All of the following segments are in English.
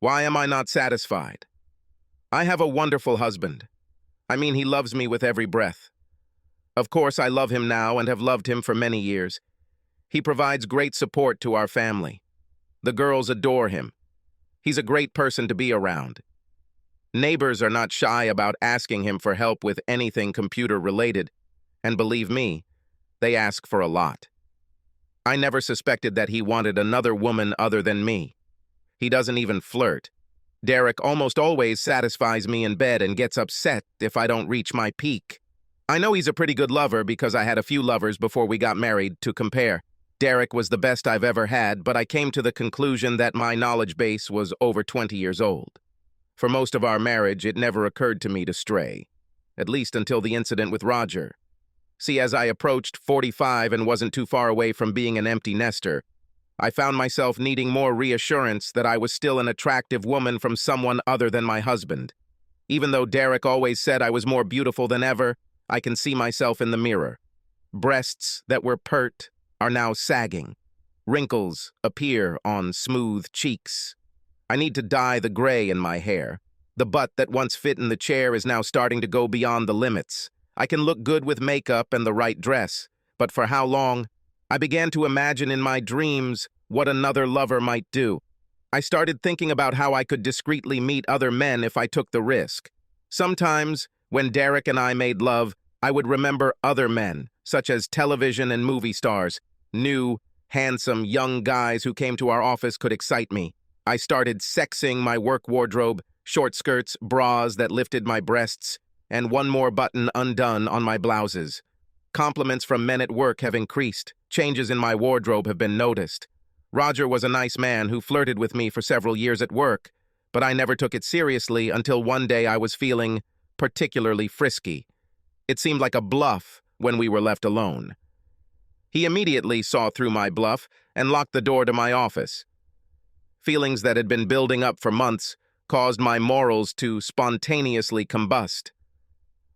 Why am I not satisfied? I have a wonderful husband. I mean, he loves me with every breath. Of course, I love him now and have loved him for many years. He provides great support to our family. The girls adore him. He's a great person to be around. Neighbors are not shy about asking him for help with anything computer-related, and believe me, they ask for a lot. I never suspected that he wanted another woman other than me. He doesn't even flirt. Derek almost always satisfies me in bed and gets upset if I don't reach my peak. I know he's a pretty good lover because I had a few lovers before we got married to compare. Derek was the best I've ever had, but I came to the conclusion that my knowledge base was over 20 years old. For most of our marriage, it never occurred to me to stray, at least until the incident with Roger. See, as I approached 45 and wasn't too far away from being an empty nester, I found myself needing more reassurance that I was still an attractive woman from someone other than my husband. Even though Derek always said I was more beautiful than ever, I can see myself in the mirror. Breasts that were pert are now sagging. Wrinkles appear on smooth cheeks. I need to dye the gray in my hair. The butt that once fit in the chair is now starting to go beyond the limits. I can look good with makeup and the right dress, but for how long? I began to imagine in my dreams what another lover might do. I started thinking about how I could discreetly meet other men if I took the risk. Sometimes, when Derek and I made love, I would remember other men, such as television and movie stars. New, handsome, young guys who came to our office could excite me. I started sexing my work wardrobe, short skirts, bras that lifted my breasts, and one more button undone on my blouses. Compliments from men at work have increased. Changes in my wardrobe have been noticed. Roger was a nice man who flirted with me for several years at work, but I never took it seriously until one day I was feeling particularly frisky. It seemed like a bluff when we were left alone. He immediately saw through my bluff and locked the door to my office. Feelings that had been building up for months caused my morals to spontaneously combust.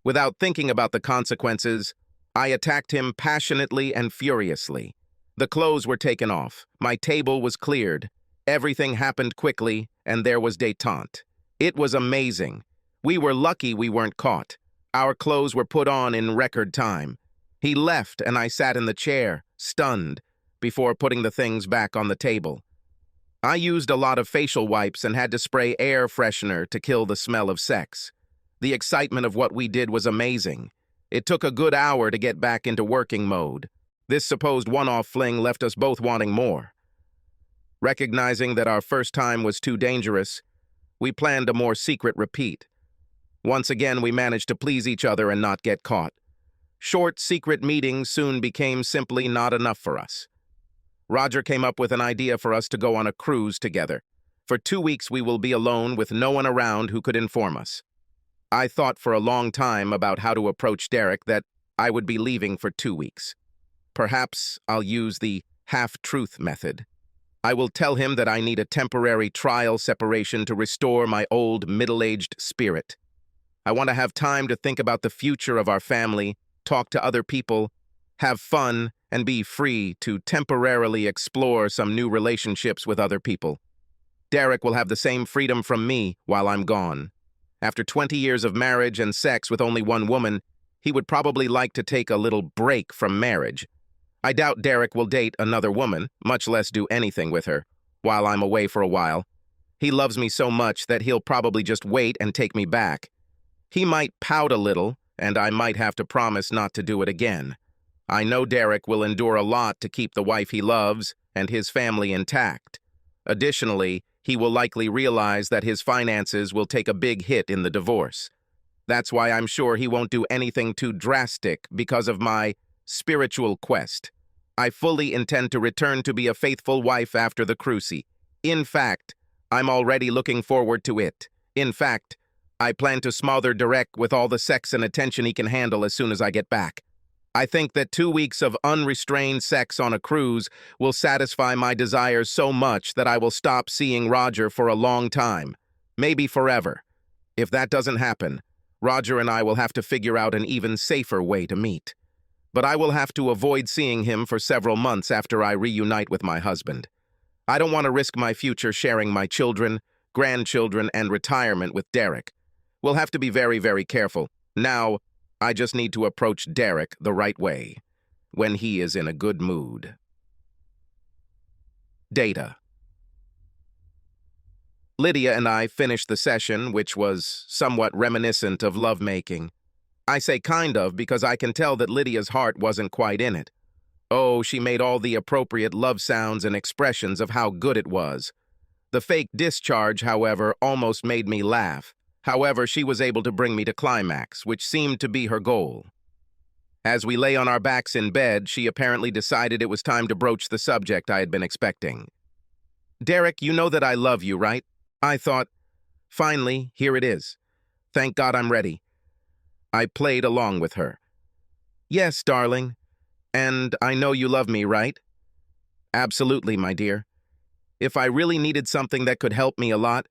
Without thinking about the consequences, I attacked him passionately and furiously. The clothes were taken off, my table was cleared, everything happened quickly, and there was détente. It was amazing. We were lucky we weren't caught. Our clothes were put on in record time. He left and I sat in the chair, stunned, before putting the things back on the table. I used a lot of facial wipes and had to spray air freshener to kill the smell of sex. The excitement of what we did was amazing. It took a good hour to get back into working mode. This supposed one-off fling left us both wanting more. Recognizing that our first time was too dangerous, we planned a more secret repeat. Once again, we managed to please each other and not get caught. Short, secret meetings soon became simply not enough for us. Roger came up with an idea for us to go on a cruise together. For 2 weeks, we will be alone with no one around who could inform us. I thought for a long time about how to approach Derek that I would be leaving for 2 weeks. Perhaps I'll use the half-truth method. I will tell him that I need a temporary trial separation to restore my old middle-aged spirit. I want to have time to think about the future of our family, talk to other people, have fun, and be free to temporarily explore some new relationships with other people. Derek will have the same freedom from me while I'm gone. After 20 years of marriage and sex with only one woman, he would probably like to take a little break from marriage. I doubt Derek will date another woman, much less do anything with her, while I'm away for a while. He loves me so much that he'll probably just wait and take me back. He might pout a little, and I might have to promise not to do it again. I know Derek will endure a lot to keep the wife he loves and his family intact. Additionally, he will likely realize that his finances will take a big hit in the divorce. That's why I'm sure he won't do anything too drastic because of my spiritual quest. I fully intend to return to be a faithful wife after the cruise. In fact, I'm already looking forward to it. In fact, I plan to smother Derek with all the sex and attention he can handle as soon as I get back. I think that 2 weeks of unrestrained sex on a cruise will satisfy my desires so much that I will stop seeing Roger for a long time, maybe forever. If that doesn't happen, Roger and I will have to figure out an even safer way to meet. But I will have to avoid seeing him for several months after I reunite with my husband. I don't want to risk my future sharing my children, grandchildren, and retirement with Derek. We'll have to be very, very careful. Now, I just need to approach Derek the right way, when he is in a good mood. Data. Lydia and I finished the session, which was somewhat reminiscent of lovemaking. I say kind of because I can tell that Lydia's heart wasn't quite in it. Oh, she made all the appropriate love sounds and expressions of how good it was. The fake discharge, however, almost made me laugh. However, she was able to bring me to climax, which seemed to be her goal. As we lay on our backs in bed, she apparently decided it was time to broach the subject I had been expecting. "Derek, you know that I love you, right?" I thought. Finally, here it is. Thank God I'm ready. I played along with her. "Yes, darling. And I know you love me, right?" "Absolutely, my dear. If I really needed something that could help me a lot,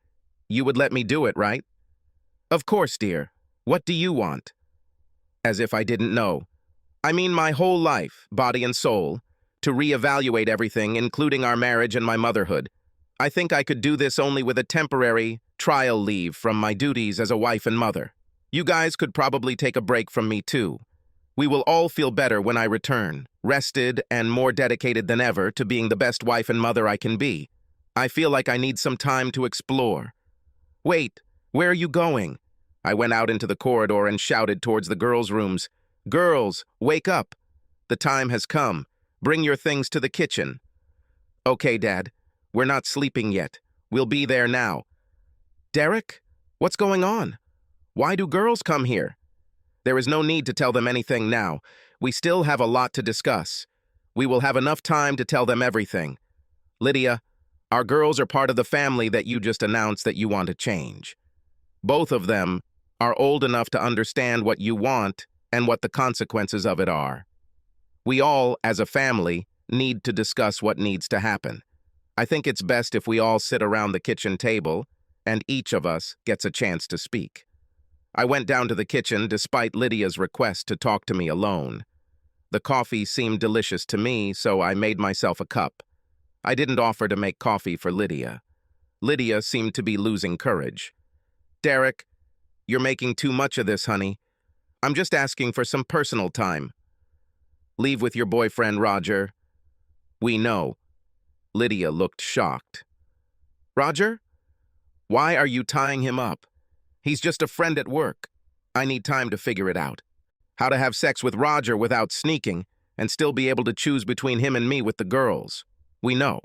you would let me do it, right?" "Of course, dear. What do you want?" As if I didn't know. I mean my whole life, body and soul, to reevaluate everything, including our marriage and my motherhood. I think I could do this only with a temporary trial leave from my duties as a wife and mother. You guys could probably take a break from me too. We will all feel better when I return, rested and more dedicated than ever to being the best wife and mother I can be. I feel like I need some time to explore. Wait, where are you going? I went out into the corridor and shouted towards the girls' rooms. Girls, wake up. The time has come. Bring your things to the kitchen. Okay, Dad. We're not sleeping yet. We'll be there now. Derek, what's going on? Why do girls come here? There is no need to tell them anything now. We still have a lot to discuss. We will have enough time to tell them everything. Lydia, our girls are part of the family that you just announced that you want to change. Both of them are old enough to understand what you want and what the consequences of it are. We all, as a family, need to discuss what needs to happen. I think it's best if we all sit around the kitchen table and each of us gets a chance to speak. I went down to the kitchen despite Lydia's request to talk to me alone. The coffee seemed delicious to me, so I made myself a cup. I didn't offer to make coffee for Lydia. Lydia seemed to be losing courage. Derek, you're making too much of this, honey. I'm just asking for some personal time. Leave with your boyfriend, Roger. We know. Lydia looked shocked. Roger? Why are you tying him up? He's just a friend at work. I need time to figure it out. How to have sex with Roger without sneaking and still be able to choose between him and me with the girls. We know.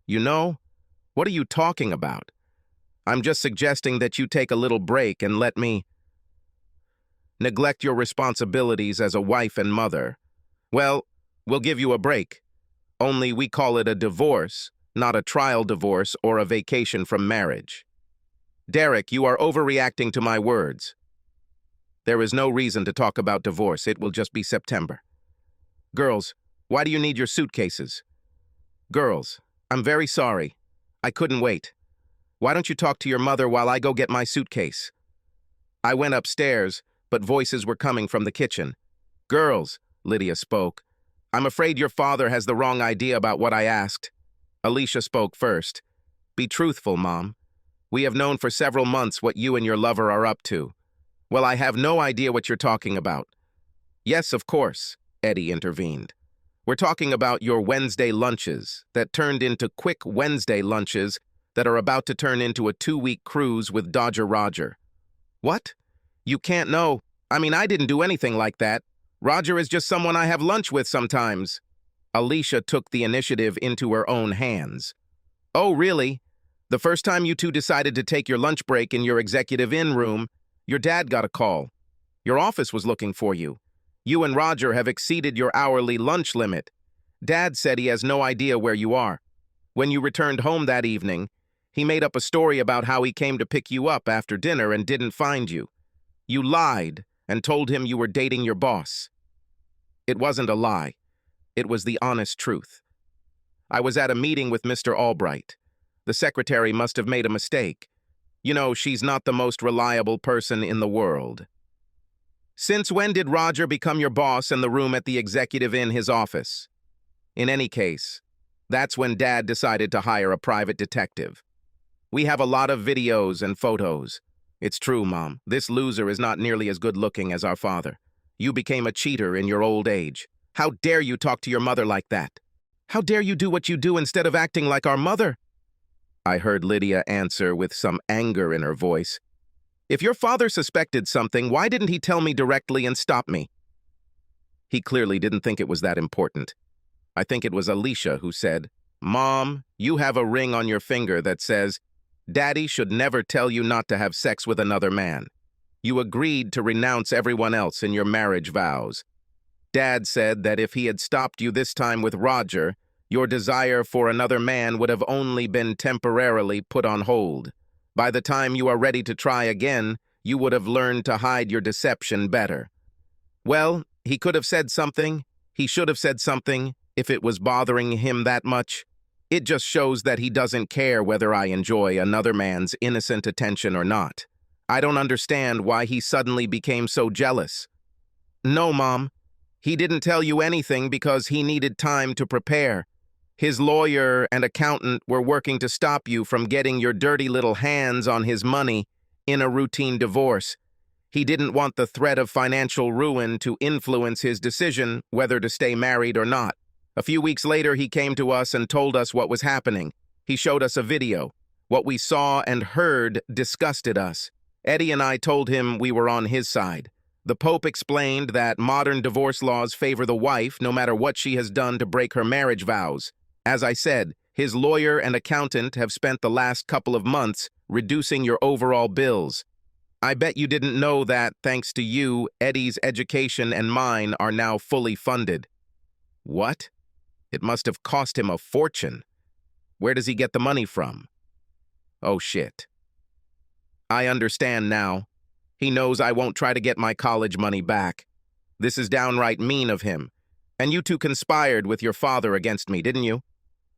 You know? What are you talking about? I'm just suggesting that you take a little break and let me neglect your responsibilities as a wife and mother. Well, we'll give you a break. Only we call it a divorce, not a trial divorce or a vacation from marriage. Derek, you are overreacting to my words. There is no reason to talk about divorce. It will just be September. Girls, why do you need your suitcases? Girls, I'm very sorry. I couldn't wait. Why don't you talk to your mother while I go get my suitcase? I went upstairs, but voices were coming from the kitchen. Girls, Lydia spoke. I'm afraid your father has the wrong idea about what I asked. Alicia spoke first. Be truthful, Mom. We have known for several months what you and your lover are up to. Well, I have no idea what you're talking about. Yes, of course, Eddie intervened. We're talking about your Wednesday lunches that turned into quick Wednesday lunches that are about to turn into a 2-week cruise with Dodger Roger. What? You can't know. I mean, I didn't do anything like that. Roger is just someone I have lunch with sometimes. Alicia took the initiative into her own hands. Oh, really? The first time you two decided to take your lunch break in your executive inn room, your dad got a call. Your office was looking for you. You and Roger have exceeded your hourly lunch limit. Dad said he has no idea where you are. When you returned home that evening, he made up a story about how he came to pick you up after dinner and didn't find you. You lied and told him you were dating your boss. It wasn't a lie. It was the honest truth. I was at a meeting with Mr. Albright. The secretary must have made a mistake. You know, she's not the most reliable person in the world. Since when did Roger become your boss in the room at the executive in his office? In any case, that's when Dad decided to hire a private detective. We have a lot of videos and photos. It's true, Mom. This loser is not nearly as good-looking as our father. You became a cheater in your old age. How dare you talk to your mother like that? How dare you do what you do instead of acting like our mother? I heard Lydia answer with some anger in her voice. If your father suspected something, why didn't he tell me directly and stop me? He clearly didn't think it was that important. I think it was Alicia who said, Mom, you have a ring on your finger that says, Daddy should never tell you not to have sex with another man. You agreed to renounce everyone else in your marriage vows. Dad said that if he had stopped you this time with Roger, your desire for another man would have only been temporarily put on hold. By the time you are ready to try again, you would have learned to hide your deception better. Well, he could have said something. He should have said something if it was bothering him that much. It just shows that he doesn't care whether I enjoy another man's innocent attention or not. I don't understand why he suddenly became so jealous. No, Mom. He didn't tell you anything because he needed time to prepare. His lawyer and accountant were working to stop you from getting your dirty little hands on his money in a routine divorce. He didn't want the threat of financial ruin to influence his decision whether to stay married or not. A few weeks later, he came to us and told us what was happening. He showed us a video. What we saw and heard disgusted us. Eddie and I told him we were on his side. The Pope explained that modern divorce laws favor the wife no matter what she has done to break her marriage vows. As I said, his lawyer and accountant have spent the last couple of months reducing your overall bills. I bet you didn't know that, thanks to you, Eddie's education and mine are now fully funded. What? It must have cost him a fortune. Where does he get the money from? Oh, shit. I understand now. He knows I won't try to get my college money back. This is downright mean of him. And you two conspired with your father against me, didn't you?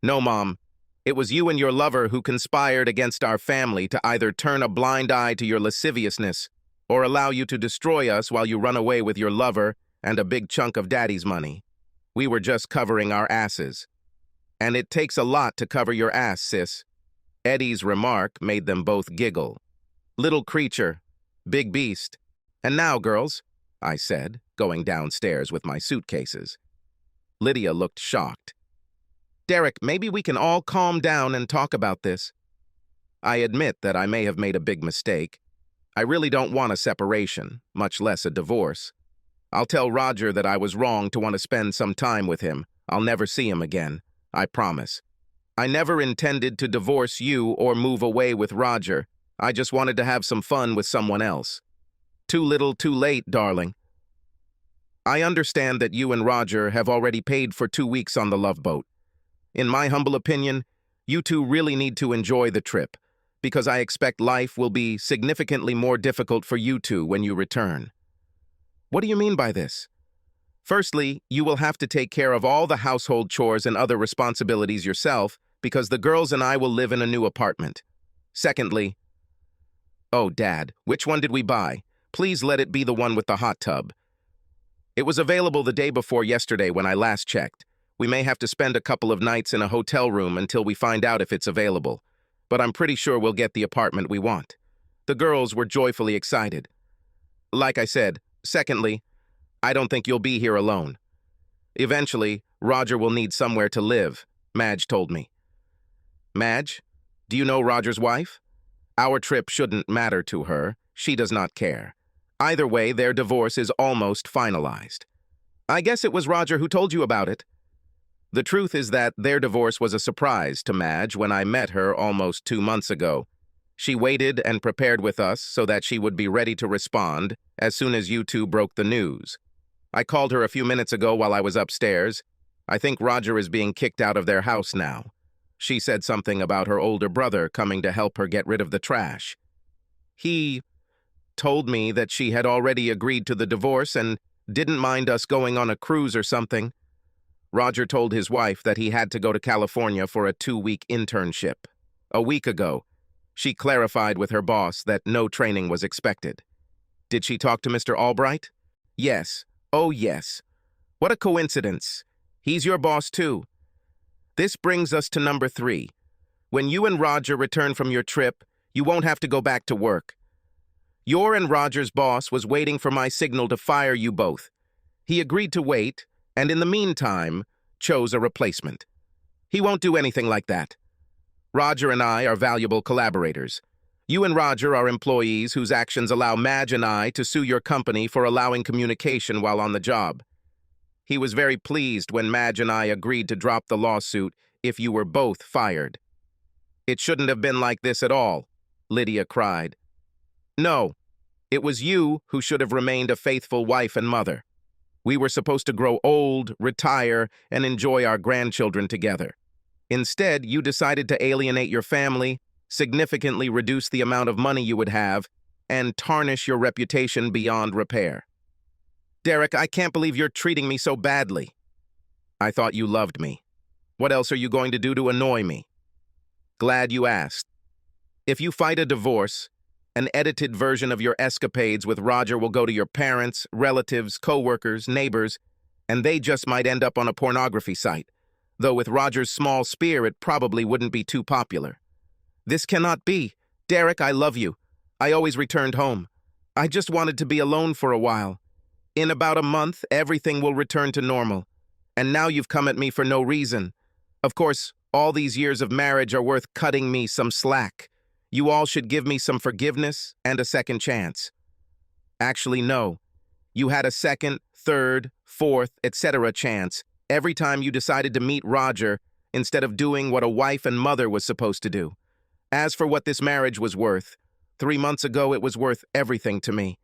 No, Mom. It was you and your lover who conspired against our family to either turn a blind eye to your lasciviousness or allow you to destroy us while you run away with your lover and a big chunk of Daddy's money. We were just covering our asses. And it takes a lot to cover your ass, sis. Eddie's remark made them both giggle. Little creature, big beast. And now, girls, I said, going downstairs with my suitcases. Lydia looked shocked. Derek, maybe we can all calm down and talk about this. I admit that I may have made a big mistake. I really don't want a separation, much less a divorce. I'll tell Roger that I was wrong to want to spend some time with him. I'll never see him again. I promise. I never intended to divorce you or move away with Roger. I just wanted to have some fun with someone else. Too little, too late, darling. I understand that you and Roger have already paid for 2 weeks on the Love Boat. In my humble opinion, you two really need to enjoy the trip, because I expect life will be significantly more difficult for you two when you return. What do you mean by this? Firstly, you will have to take care of all the household chores and other responsibilities yourself, because the girls and I will live in a new apartment. Secondly, oh, Dad, which one did we buy? Please let it be the one with the hot tub. It was available the day before yesterday when I last checked. We may have to spend a couple of nights in a hotel room until we find out if it's available, but I'm pretty sure we'll get the apartment we want. The girls were joyfully excited. Like I said, secondly, I don't think you'll be here alone. Eventually, Roger will need somewhere to live, Madge told me. Madge, do you know Roger's wife? Our trip shouldn't matter to her. She does not care. Either way, their divorce is almost finalized. I guess it was Roger who told you about it. The truth is that their divorce was a surprise to Madge when I met her almost 2 months ago. She waited and prepared with us so that she would be ready to respond as soon as you two broke the news. I called her a few minutes ago while I was upstairs. I think Roger is being kicked out of their house now. She said something about her older brother coming to help her get rid of the trash. He told me that she had already agreed to the divorce and didn't mind us going on a cruise or something. Roger told his wife that he had to go to California for a 2-week internship. A week ago, she clarified with her boss that no training was expected. Did she talk to Mr. Albright? Yes. Oh, yes. What a coincidence. He's your boss, too. This brings us to number 3. When you and Roger return from your trip, you won't have to go back to work. Your and Roger's boss was waiting for my signal to fire you both. He agreed to wait, and in the meantime, chose a replacement. He won't do anything like that. Roger and I are valuable collaborators. You and Roger are employees whose actions allow Madge and I to sue your company for allowing communication while on the job. He was very pleased when Madge and I agreed to drop the lawsuit if you were both fired. It shouldn't have been like this at all, Lydia cried. No, it was you who should have remained a faithful wife and mother. We were supposed to grow old, retire, and enjoy our grandchildren together. Instead, you decided to alienate your family, significantly reduce the amount of money you would have, and tarnish your reputation beyond repair. Derek, I can't believe you're treating me so badly. I thought you loved me. What else are you going to do to annoy me? Glad you asked. If you fight a divorce, an edited version of your escapades with Roger will go to your parents, relatives, co-workers, neighbors, and they just might end up on a pornography site, though with Roger's small spear it probably wouldn't be too popular. This cannot be. Derek, I love you. I always returned home. I just wanted to be alone for a while. In about a month, everything will return to normal. And now you've come at me for no reason. Of course, all these years of marriage are worth cutting me some slack. You all should give me some forgiveness and a second chance. Actually, no. You had a second, third, fourth, etc. chance every time you decided to meet Roger instead of doing what a wife and mother was supposed to do. As for what this marriage was worth, 3 months ago it was worth everything to me.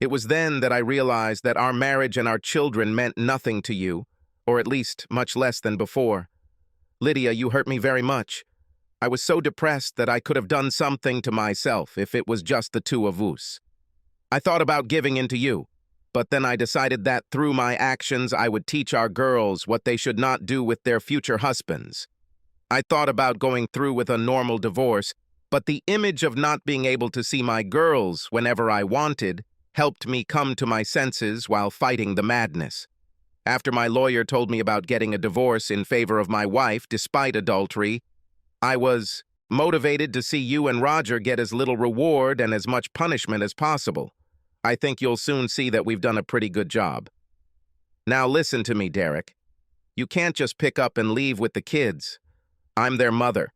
It was then that I realized that our marriage and our children meant nothing to you, or at least much less than before. Lydia, you hurt me very much. I was so depressed that I could have done something to myself if it was just the two of us. I thought about giving in to you, but then I decided that through my actions I would teach our girls what they should not do with their future husbands. I thought about going through with a normal divorce, but the image of not being able to see my girls whenever I wanted helped me come to my senses while fighting the madness. After my lawyer told me about getting a divorce in favor of my wife despite adultery, I was motivated to see you and Roger get as little reward and as much punishment as possible. I think you'll soon see that we've done a pretty good job. Now listen to me, Derek. You can't just pick up and leave with the kids. I'm their mother.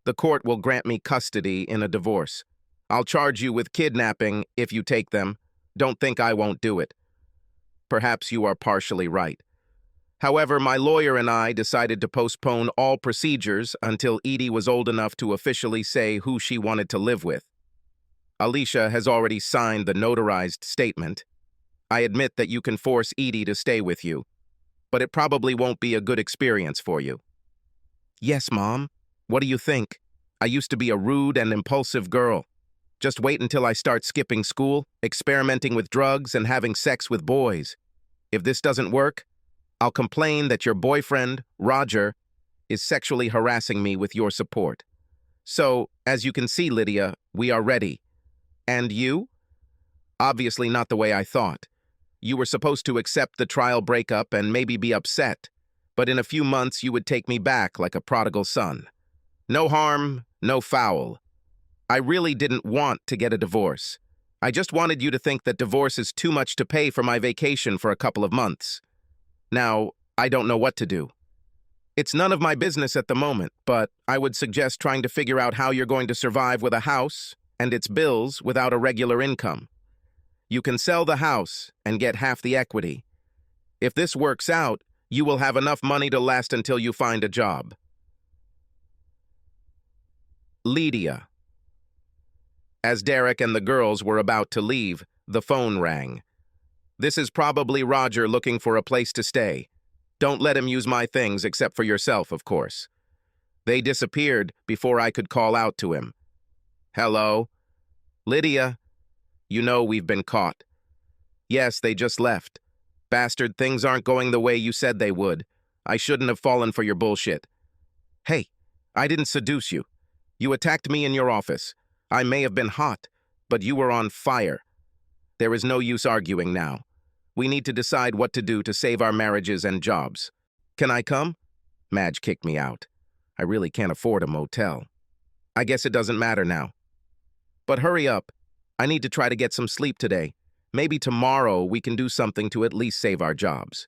The court will grant me custody in a divorce. I'll charge you with kidnapping if you take them. Don't think I won't do it. Perhaps you are partially right. However, my lawyer and I decided to postpone all procedures until Edie was old enough to officially say who she wanted to live with. Alicia has already signed the notarized statement. I admit that you can force Edie to stay with you, but it probably won't be a good experience for you. Yes, Mom. What do you think? I used to be a rude and impulsive girl. Just wait until I start skipping school, experimenting with drugs, and having sex with boys. If this doesn't work, I'll complain that your boyfriend, Roger, is sexually harassing me with your support. So, as you can see, Lydia, we are ready. And you? Obviously not the way I thought. You were supposed to accept the trial breakup and maybe be upset, but in a few months you would take me back like a prodigal son. No harm, no foul. I really didn't want to get a divorce. I just wanted you to think that divorce is too much to pay for my vacation for a couple of months. Now, I don't know what to do. It's none of my business at the moment, but I would suggest trying to figure out how you're going to survive with a house and its bills without a regular income. You can sell the house and get half the equity. If this works out, you will have enough money to last until you find a job. Lydia. As Derek and the girls were about to leave, the phone rang. This is probably Roger looking for a place to stay. Don't let him use my things except for yourself, of course. They disappeared before I could call out to him. Hello? Lydia? You know we've been caught. Yes, they just left. Bastard, things aren't going the way you said they would. I shouldn't have fallen for your bullshit. Hey, I didn't seduce you. You attacked me in your office. I may have been hot, but you were on fire. There is no use arguing now. We need to decide what to do to save our marriages and jobs. Can I come? Madge kicked me out. I really can't afford a motel. I guess it doesn't matter now. But hurry up. I need to try to get some sleep today. Maybe tomorrow we can do something to at least save our jobs.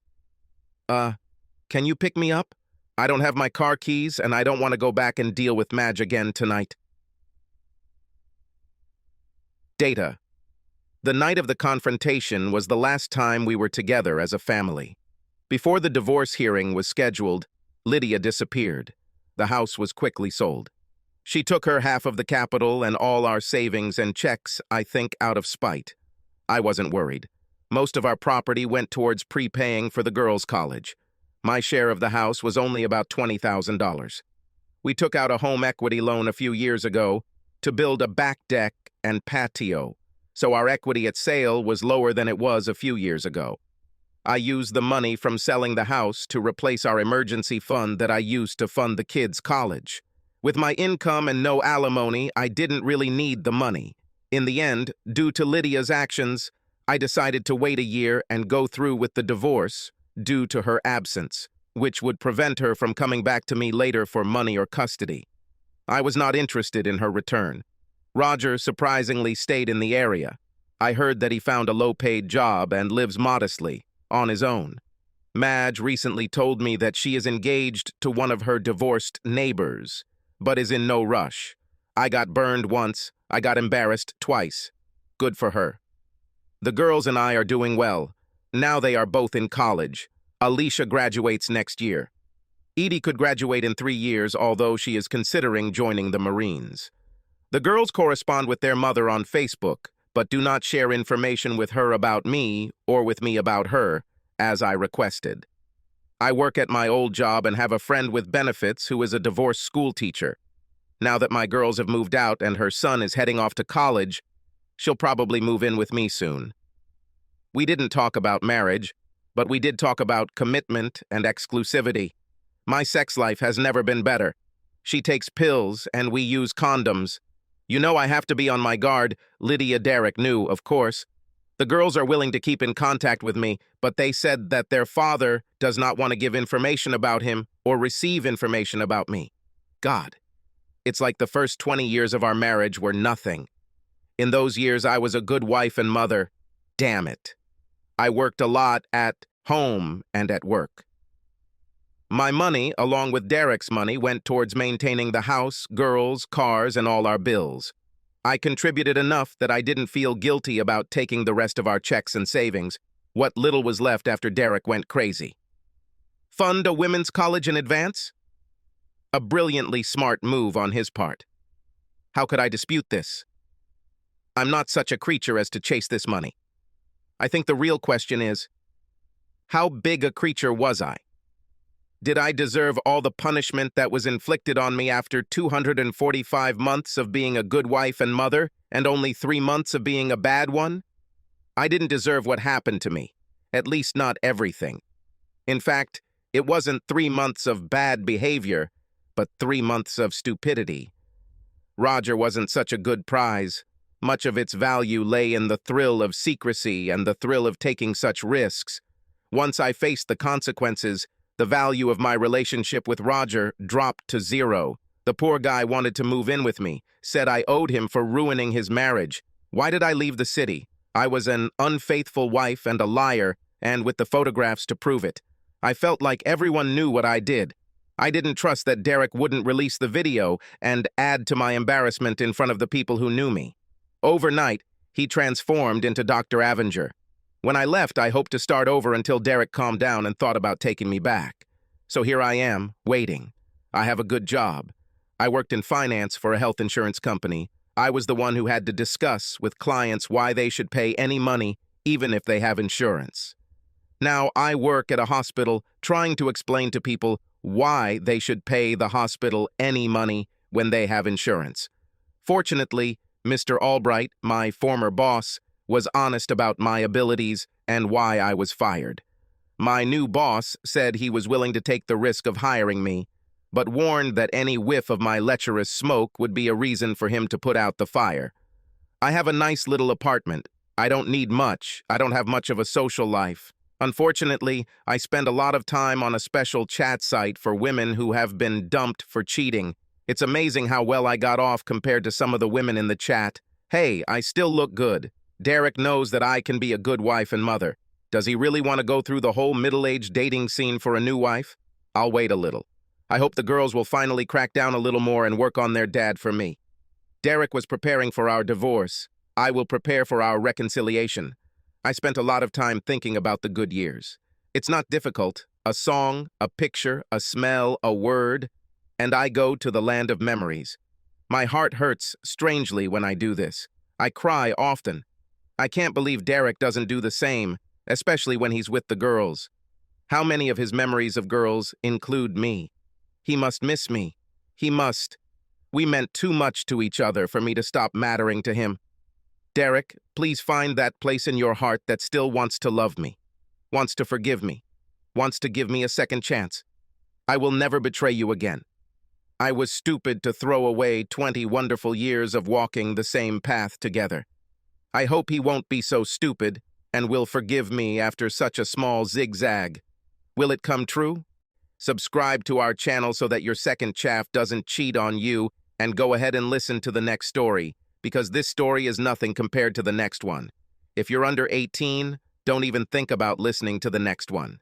Can you pick me up? I don't have my car keys and I don't want to go back and deal with Madge again tonight. Data. The night of the confrontation was the last time we were together as a family. Before the divorce hearing was scheduled, Lydia disappeared. The house was quickly sold. She took her half of the capital and all our savings and checks, I think, out of spite. I wasn't worried. Most of our property went towards prepaying for the girls' college. My share of the house was only about $20,000. We took out a home equity loan a few years ago to build a back deck and patio, so our equity at sale was lower than it was a few years ago. I used the money from selling the house to replace our emergency fund that I used to fund the kids' college. With my income and no alimony, I didn't really need the money. In the end, due to Lydia's actions, I decided to wait a year and go through with the divorce due to her absence, which would prevent her from coming back to me later for money or custody. I was not interested in her return. Roger surprisingly stayed in the area. I heard that he found a low-paid job and lives modestly, on his own. Madge recently told me that she is engaged to one of her divorced neighbors, but is in no rush. I got burned once, I got embarrassed twice. Good for her. The girls and I are doing well. Now they are both in college. Alicia graduates next year. Edie could graduate in 3 years, although she is considering joining the Marines. The girls correspond with their mother on Facebook, but do not share information with her about me or with me about her, as I requested. I work at my old job and have a friend with benefits who is a divorced school teacher. Now that my girls have moved out and her son is heading off to college, she'll probably move in with me soon. We didn't talk about marriage, but we did talk about commitment and exclusivity. My sex life has never been better. She takes pills and we use condoms. You know I have to be on my guard. Lydia Derrick knew, of course. The girls are willing to keep in contact with me, but they said that their father does not want to give information about him or receive information about me. God, it's like the first 20 years of our marriage were nothing. In those years, I was a good wife and mother. Damn it. I worked a lot at home and at work. My money, along with Derek's money, went towards maintaining the house, girls, cars, and all our bills. I contributed enough that I didn't feel guilty about taking the rest of our checks and savings, what little was left after Derek went crazy. Fund a women's college in advance? A brilliantly smart move on his part. How could I dispute this? I'm not such a creature as to chase this money. I think the real question is, how big a creature was I? Did I deserve all the punishment that was inflicted on me after 245 months of being a good wife and mother, and only 3 months of being a bad one? I didn't deserve what happened to me, at least not everything. In fact, it wasn't 3 months of bad behavior, but 3 months of stupidity. Roger wasn't such a good prize. Much of its value lay in the thrill of secrecy and the thrill of taking such risks. Once I faced the consequences, the value of my relationship with Roger dropped to 0. The poor guy wanted to move in with me, said I owed him for ruining his marriage. Why did I leave the city? I was an unfaithful wife and a liar, and with the photographs to prove it. I felt like everyone knew what I did. I didn't trust that Derek wouldn't release the video and add to my embarrassment in front of the people who knew me. Overnight, he transformed into Dr. Avenger. When I left, I hoped to start over until Derek calmed down and thought about taking me back. So here I am, waiting. I have a good job. I worked in finance for a health insurance company. I was the one who had to discuss with clients why they should pay any money, even if they have insurance. Now I work at a hospital trying to explain to people why they should pay the hospital any money when they have insurance. Fortunately, Mr. Albright, my former boss, was honest about my abilities and why I was fired. My new boss said he was willing to take the risk of hiring me, but warned that any whiff of my lecherous smoke would be a reason for him to put out the fire. I have a nice little apartment. I don't need much. I don't have much of a social life. Unfortunately, I spend a lot of time on a special chat site for women who have been dumped for cheating. It's amazing how well I got off compared to some of the women in the chat. Hey, I still look good. Derek knows that I can be a good wife and mother. Does he really want to go through the whole middle-aged dating scene for a new wife? I'll wait a little. I hope the girls will finally crack down a little more and work on their dad for me. Derek was preparing for our divorce. I will prepare for our reconciliation. I spent a lot of time thinking about the good years. It's not difficult. A song, a picture, a smell, a word, and I go to the land of memories. My heart hurts strangely when I do this. I cry often. I can't believe Derek doesn't do the same, especially when he's with the girls. How many of his memories of girls include me? He must miss me. He must. We meant too much to each other for me to stop mattering to him. Derek, please find that place in your heart that still wants to love me, wants to forgive me, wants to give me a second chance. I will never betray you again. I was stupid to throw away 20 wonderful years of walking the same path together. I hope he won't be so stupid and will forgive me after such a small zigzag. Will it come true? Subscribe to our channel so that your second chaff doesn't cheat on you, and go ahead and listen to the next story, because this story is nothing compared to the next one. If you're under 18, don't even think about listening to the next one.